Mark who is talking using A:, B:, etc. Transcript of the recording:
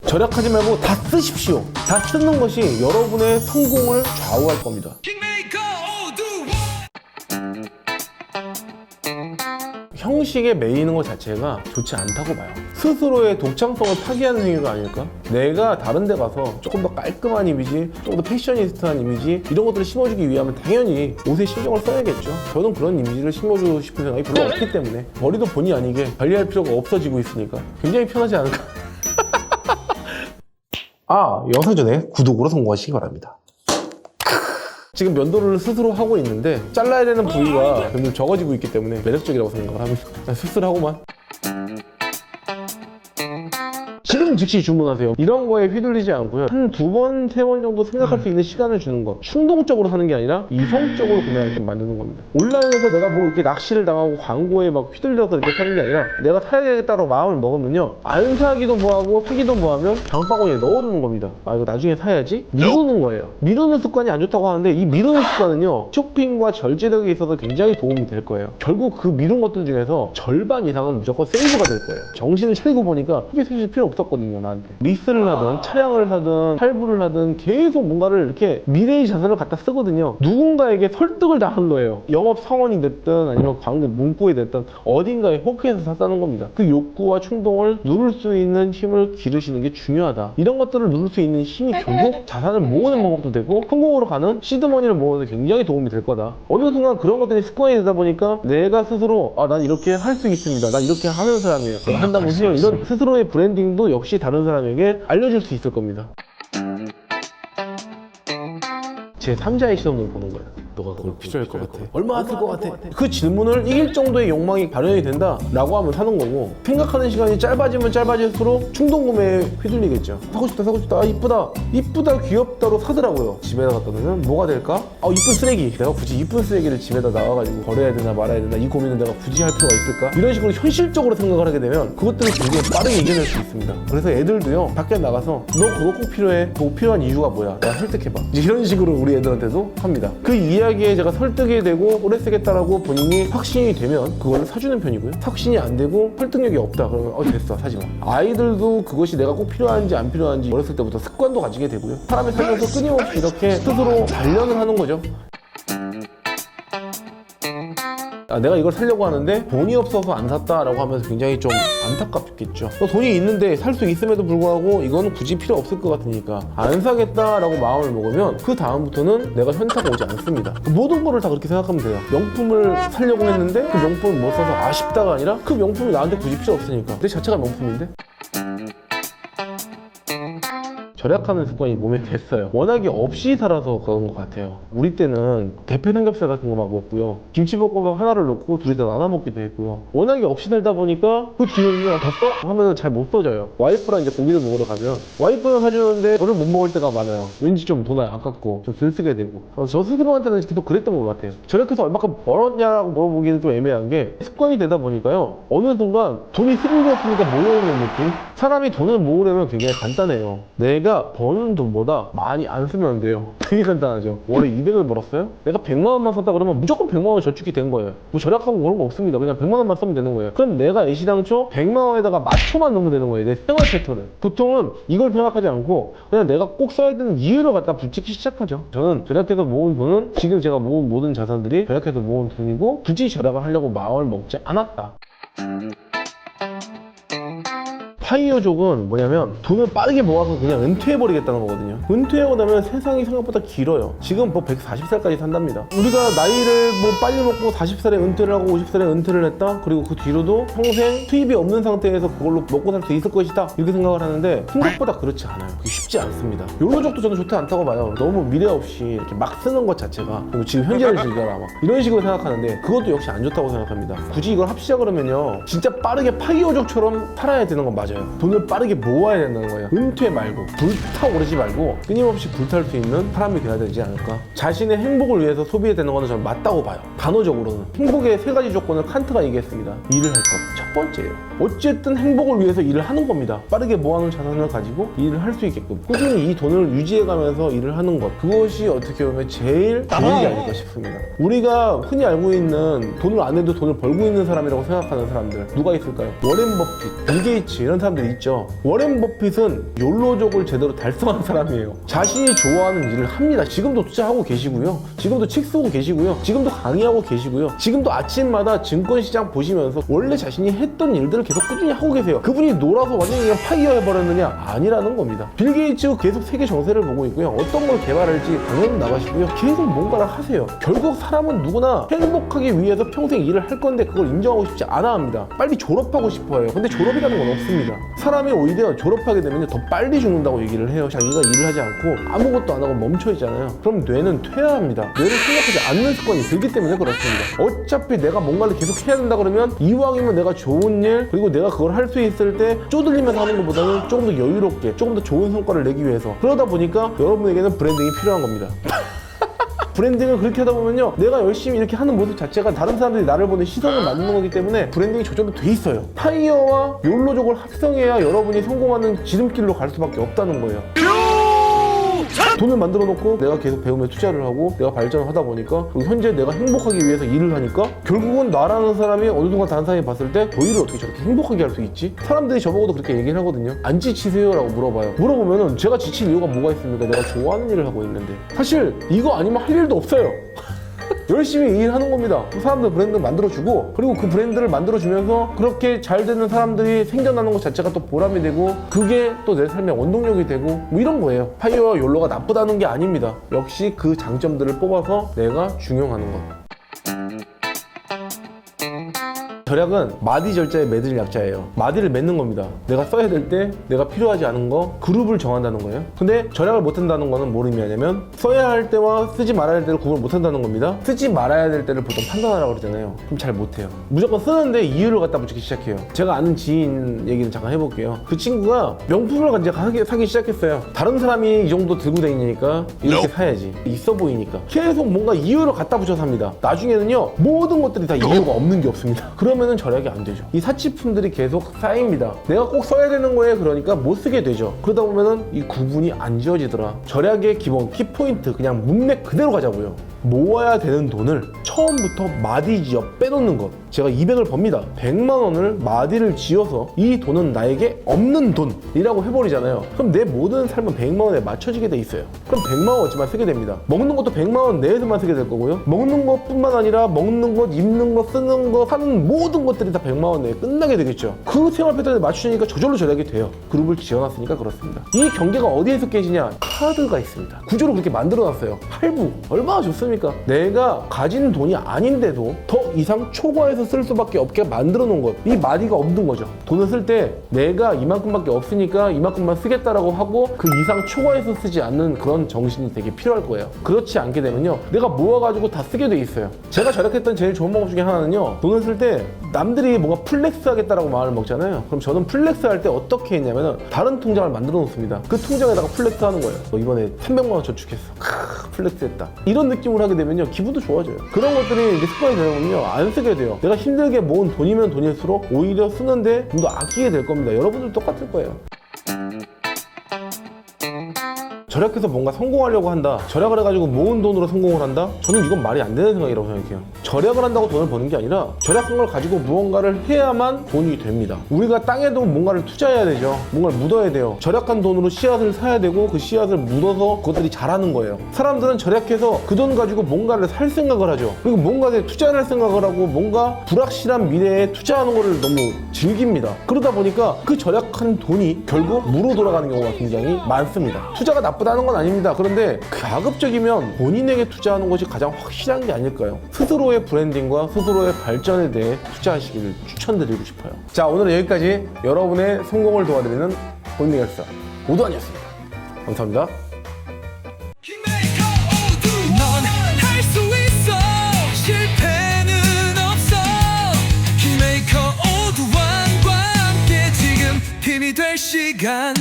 A: 절약하지 말고 다 쓰십시오. 다 쓰는 것이 여러분의 성공을 좌우할 겁니다. 형식에 매이는 것 자체가 좋지 않다고 봐요. 스스로의 독창성을 파괴하는 행위가 아닐까? 내가 다른 데 가서 조금 더 깔끔한 이미지, 좀 더 패셔니스트한 이미지 이런 것들을 심어주기 위하면 당연히 옷에 신경을 써야겠죠. 저는 그런 이미지를 심어주고 싶은 생각이 별로 없기 때문에 머리도 본의 아니게 관리할 필요가 없어지고 있으니까 굉장히 편하지 않을까? 영상 전에 구독으로 성공하시기 바랍니다. 지금 면도를 스스로 하고 있는데 잘라야 되는 부위가 점점 적어지고 있기 때문에 매력적이라고 생각을 합니다. 씁쓸하고만. 지금 즉시 주문하세요. 이런 거에 휘둘리지 않고요. 한 2번, 3번 정도 생각할 수 있는 시간을 주는 것. 충동적으로 사는 게 아니라 이성적으로 구매하게끔 만드는 겁니다. 온라인에서 내가 뭐 이렇게 낚시를 당하고 광고에 막 휘둘려서 이렇게 사는 게 아니라 내가 사야겠다고 마음을 먹으면요. 안 사기도 뭐하고 사기도 뭐하면 장바구니에 넣어두는 겁니다. 이거 나중에 사야지? 미루는 거예요. 미루는 습관이 안 좋다고 하는데 이 미루는 습관은요. 쇼핑과 절제력에 있어서 굉장히 도움이 될 거예요. 결국 그 미룬 것들 중에서 절반 이상은 무조건 세이브가 될 거예요. 정신을 차리고 보니까 그게 사실 필요 없었거든요, 나한테. 리스를 하든 차량을 사든 할부를 하든 계속 뭔가를 이렇게 미래의 자산을 갖다 쓰거든요. 누군가에게 설득을 다 한 거예요. 영업 성원이 됐든 아니면 광고 문구에 됐든 어딘가에 호크해서 샀다는 겁니다. 그 욕구와 충동을 누를 수 있는 힘을 기르시는 게 중요하다. 이런 것들을 누를 수 있는 힘이 결국 자산을 모으는 방법도 되고 성공으로 가는 시드머니를 모으는 데 굉장히 도움이 될 거다. 어느 순간 그런 것들이 습관이 되다 보니까 내가 스스로 난 이렇게 할 수 있습니다. 난 이렇게 하는 사람이에요. 내가 한다면서요. 이런 스스로의 브랜딩도 역시 다른 사람에게 알려줄 수 있을 겁니다. 제 3자의 시선으로 보는 거예요. 너가 그걸 필요할 것 같아? 얼마 쓸 것 같아? 그 질문을 이길 정도의 욕망이 발현이 된다 라고 하면 사는 거고, 생각하는 시간이 짧아지면 짧아질수록 충동 구매에 휘둘리겠죠. 사고 싶다 사고 싶다, 이쁘다 이쁘다 귀엽다로 사더라고요. 집에다 갖다 놓으면 뭐가 될까? 이쁜 쓰레기. 내가 굳이 이쁜 쓰레기를 집에다 나와가지고 버려야 되나 말아야 되나 이 고민을 내가 굳이 할 필요가 있을까? 이런 식으로 현실적으로 생각을 하게 되면 그것들을 굉장히 빠르게 이겨낼 수 있습니다. 그래서 애들도요, 밖에 나가서 너 그거 꼭 필요해? 그거 필요한 이유가 뭐야? 내가 설득해봐. 이제 이런 식으로 우리 애들한테도 합니다. 그 이야기에 제가 설득이 되고 오래 쓰겠다라고 본인이 확신이 되면 그걸 사주는 편이고요. 확신이 안 되고 설득력이 없다 그러면 됐어, 사지마. 아이들도 그것이 내가 꼭 필요한지 안 필요한지 어렸을 때부터 습관도 가지게 되고요. 사람이 살면서 끊임없이 이렇게 스스로 단련을 하는 거죠. 내가 이걸 사려고 하는데 돈이 없어서 안 샀다라고 하면서 굉장히 좀 안타깝겠죠. 돈이 있는데 살 수 있음에도 불구하고 이거는 굳이 필요 없을 것 같으니까 안 사겠다라고 마음을 먹으면 그 다음부터는 내가 현타가 오지 않습니다. 모든 거를 다 그렇게 생각하면 돼요. 명품을 사려고 했는데 그 명품을 못 사서 아쉽다가 아니라 그 명품이 나한테 굳이 필요 없으니까 내 자체가 명품인데? 절약하는 습관이 몸에 됐어요. 워낙에 없이 살아서 그런 것 같아요. 우리 때는 대패 삼겹살 같은 거 막 먹고요. 김치볶음밥 하나를 넣고 둘이 다 나눠 먹기도 했고요. 워낙에 없이 살다 보니까 그 뒤에 더 써? 하면 잘 못 써져요. 와이프랑 이제 고기를 먹으러 가면 와이프는 사주는데 저는 못 먹을 때가 많아요. 왠지 좀 돈 아깝고 좀 덜 쓰게 되고. 저 스스로한테는 계속 그랬던 것 같아요. 절약해서 얼마큼 벌었냐라고 물어보기는 좀 애매한 게 습관이 되다 보니까요. 어느 순간 돈이 생겼으니까 모여오는 느낌? 사람이 돈을 모으려면 굉장히 간단해요. 내가 버는 돈보다 많이 안 쓰면 안 돼요. 되게 간단하죠. 월에 200을 벌었어요? 내가 100만 원만 썼다 그러면 무조건 100만 원 저축이 된 거예요. 뭐 절약하고 그런 거 없습니다. 그냥 100만 원만 쓰면 되는 거예요. 그럼 내가 애시당초 100만 원에다가 맞춰만 넣으면 되는 거예요. 내 생활 패턴을. 보통은 이걸 생각하지 않고 그냥 내가 꼭 써야 되는 이유를 갖다 붙이기 시작하죠. 저는 절약해서 모은 돈은 지금 제가 모은 모든 자산들이 절약해서 모은 돈이고 굳이 절약을 하려고 마음을 먹지 않았다. 파이어족은 뭐냐면 돈을 빠르게 모아서 그냥 은퇴해버리겠다는 거거든요. 은퇴하고 나면 세상이 생각보다 길어요. 지금 뭐 140살까지 산답니다. 우리가 나이를 뭐 빨리 먹고 40살에 은퇴를 하고 50살에 은퇴를 했다? 그리고 그 뒤로도 평생 수입이 없는 상태에서 그걸로 먹고 살 수 있을 것이다 이렇게 생각을 하는데 생각보다 그렇지 않아요. 그게 쉽지 않습니다. 욜로족도 저는 좋지 않다고 봐요. 너무 미래 없이 이렇게 막 쓰는 것 자체가, 그리고 지금 현재를 즐겨라 막 이런 식으로 생각하는데 그것도 역시 안 좋다고 생각합니다. 굳이 이걸 합시자 그러면요, 진짜 빠르게 파이어족처럼 살아야 되는 건 맞아요. 돈을 빠르게 모아야 된다는 거예요. 은퇴 말고 불타오르지 말고 끊임없이 불탈 수 있는 사람이 돼야 되지 않을까. 자신의 행복을 위해서 소비해야 되는 거는 저는 맞다고 봐요. 단어적으로는 행복의 3가지 조건을 칸트가 얘기했습니다. 일을 할 것, 첫 번째예요. 어쨌든 행복을 위해서 일을 하는 겁니다. 빠르게 모아놓은 자산을 가지고 일을 할 수 있게끔 꾸준히 이 돈을 유지해가면서 일을 하는 것, 그것이 어떻게 보면 제일 좋은 게 아닐까 싶습니다. 우리가 흔히 알고 있는 돈을 안 해도 돈을 벌고 있는 사람이라고 생각하는 사람들 누가 있을까요? 워렌 버핏, 빌 게이츠 이런 사람 사람들이 있죠. 워렌 버핏은 욜로족을 제대로 달성한 사람이에요. 자신이 좋아하는 일을 합니다. 지금도 투자하고 계시고요. 지금도 책 쓰고 계시고요. 지금도 강의하고 계시고요. 지금도 아침마다 증권시장 보시면서 원래 자신이 했던 일들을 계속 꾸준히 하고 계세요. 그분이 놀아서 완전히 그냥 파이어 해버렸느냐? 아니라는 겁니다. 빌 게이츠 계속 세계 정세를 보고 있고요. 어떤 걸 개발할지 강연 나가시고요. 계속 뭔가를 하세요. 결국 사람은 누구나 행복하기 위해서 평생 일을 할 건데 그걸 인정하고 싶지 않아 합니다. 빨리 졸업하고 싶어 해요. 근데 졸업이라는 건 없습니다. 사람이 오히려 졸업하게 되면 더 빨리 죽는다고 얘기를 해요. 자기가 일을 하지 않고 아무것도 안 하고 멈춰 있잖아요. 그럼 뇌는 퇴화합니다. 뇌를 생각하지 않는 습관이 들기 때문에 그렇습니다. 어차피 내가 뭔가를 계속 해야 된다 그러면 이왕이면 내가 좋은 일 그리고 내가 그걸 할 수 있을 때 쪼들리면서 하는 것보다는 조금 더 여유롭게 조금 더 좋은 성과를 내기 위해서 그러다 보니까 여러분에게는 브랜딩이 필요한 겁니다. 브랜딩을 그렇게 하다 보면요 내가 열심히 이렇게 하는 모습 자체가 다른 사람들이 나를 보는 시선을 만드는 거기 때문에 브랜딩이 조절이 돼 있어요. 파이어와 욜로족을 합성해야 여러분이 성공하는 지름길로 갈 수밖에 없다는 거예요. 돈을 만들어 놓고 내가 계속 배움에 투자를 하고 내가 발전을 하다 보니까 그리고 현재 내가 행복하기 위해서 일을 하니까 결국은 나라는 사람이 어느 순간 다른 사람이 봤을 때 너희를 어떻게 저렇게 행복하게 할 수 있지? 사람들이 저보고도 그렇게 얘기를 하거든요. 안 지치세요? 라고 물어봐요. 물어보면은 제가 지칠 이유가 뭐가 있습니까? 내가 좋아하는 일을 하고 있는데 사실 이거 아니면 할 일도 없어요. 열심히 일하는 겁니다. 사람들 브랜드 만들어주고 그리고 그 브랜드를 만들어주면서 그렇게 잘 되는 사람들이 생겨나는 것 자체가 또 보람이 되고 그게 또 내 삶의 원동력이 되고 뭐 이런 거예요. 파이어와 욜로가 나쁘다는 게 아닙니다. 역시 그 장점들을 뽑아서 내가 중용하는 것. 절약은 마디 절자에 매들 약자예요. 마디를 맺는 겁니다. 내가 써야 될 때 내가 필요하지 않은 거 그룹을 정한다는 거예요. 근데 절약을 못한다는 거는 뭘 의미하냐면 써야 할 때와 쓰지 말아야 할 때를 구분 못한다는 겁니다. 쓰지 말아야 될 때를 보통 판단하라고 그러잖아요. 그럼 잘 못해요. 무조건 쓰는데 이유를 갖다 붙이기 시작해요. 제가 아는 지인 얘기를 잠깐 해볼게요. 그 친구가 명품을 이제 사기 시작했어요. 다른 사람이 이 정도 들고 다니니까 이렇게 사야지. 있어 보이니까. 계속 뭔가 이유를 갖다 붙여서 삽니다. 나중에는요 모든 것들이 다 이유가 없는 게 없습니다. 그러면은 절약이 안 되죠. 이 사치품들이 계속 쌓입니다. 내가 꼭 써야 되는 거에 그러니까 못 쓰게 되죠. 그러다 보면은 이 구분이 안 지어지더라. 절약의 기본 키포인트 그냥 문맥 그대로 가자고요. 모아야 되는 돈을 처음부터 마디 지어 빼놓는 것. 제가 200을 법니다. 100만 원을 마디를 지어서 이 돈은 나에게 없는 돈이라고 해버리잖아요. 그럼 내 모든 삶은 100만 원에 맞춰지게 돼 있어요. 그럼 100만 원어치만 쓰게 됩니다. 먹는 것도 100만 원 내에서만 쓰게 될 거고요. 먹는 것뿐만 아니라 먹는 것, 입는 것, 쓰는 것, 사는 모든 것들이 다 100만 원 내에 끝나게 되겠죠. 그 생활 패턴에 맞추니까 저절로 절약이 돼요. 그룹을 지어놨으니까 그렇습니다. 이 경계가 어디에서 깨지냐? 카드가 있습니다. 구조를 그렇게 만들어놨어요. 할부 얼마나 좋습니까? 내가 가진 돈이 아닌데도 더 이상 초과해서 쓸 수밖에 없게 만들어 놓은 것. 이 마디가 없는 거죠. 돈을 쓸 때 내가 이만큼밖에 없으니까 이만큼만 쓰겠다라고 하고 그 이상 초과해서 쓰지 않는 그런 정신이 되게 필요할 거예요. 그렇지 않게 되면요 내가 모아가지고 다 쓰게 돼 있어요. 제가 절약했던 제일 좋은 방법 중에 하나는요 돈을 쓸 때 남들이 뭔가 플렉스 하겠다라고 마음을 먹잖아요. 그럼 저는 플렉스 할 때 어떻게 했냐면은 다른 통장을 만들어 놓습니다. 그 통장에다가 플렉스 하는 거예요. 이번에 300만 원 저축했어. 플렉스 했다. 이런 느낌으로 하게 되면요 기분도 좋아져요. 그런 것들이 이제 습관이 되면요 안 쓰게 돼요. 내가 힘들게 모은 돈이면 돈일수록 오히려 쓰는데 좀 더 아끼게 될 겁니다. 여러분들 똑같을 거예요. 절약해서 뭔가 성공하려고 한다. 절약을 해가지고 모은 돈으로 성공을 한다? 저는 이건 말이 안 되는 생각이라고 생각해요. 절약을 한다고 돈을 버는 게 아니라 절약한 걸 가지고 무언가를 해야만 돈이 됩니다. 우리가 땅에도 뭔가를 투자해야 되죠. 뭔가를 묻어야 돼요. 절약한 돈으로 씨앗을 사야 되고 그 씨앗을 묻어서 그것들이 자라는 거예요. 사람들은 절약해서 그 돈 가지고 뭔가를 살 생각을 하죠. 그리고 뭔가에 투자를 할 생각을 하고 뭔가 불확실한 미래에 투자하는 거를 너무 즐깁니다. 그러다 보니까 그 절약한 돈이 결국 무로 돌아가는 경우가 굉장히 많습니다. 투자가 나쁘다는 건 아닙니다. 그런데 가급적이면 본인에게 투자하는 것이 가장 확실한 게 아닐까요? 스스로의 브랜딩과 스스로의 발전에 대해 투자하시기를 추천드리고 싶어요. 자, 오늘은 여기까지 여러분의 성공을 도와드리는 본능역사 오두환이었습니다. 감사합니다.
B: 힘이 될 시간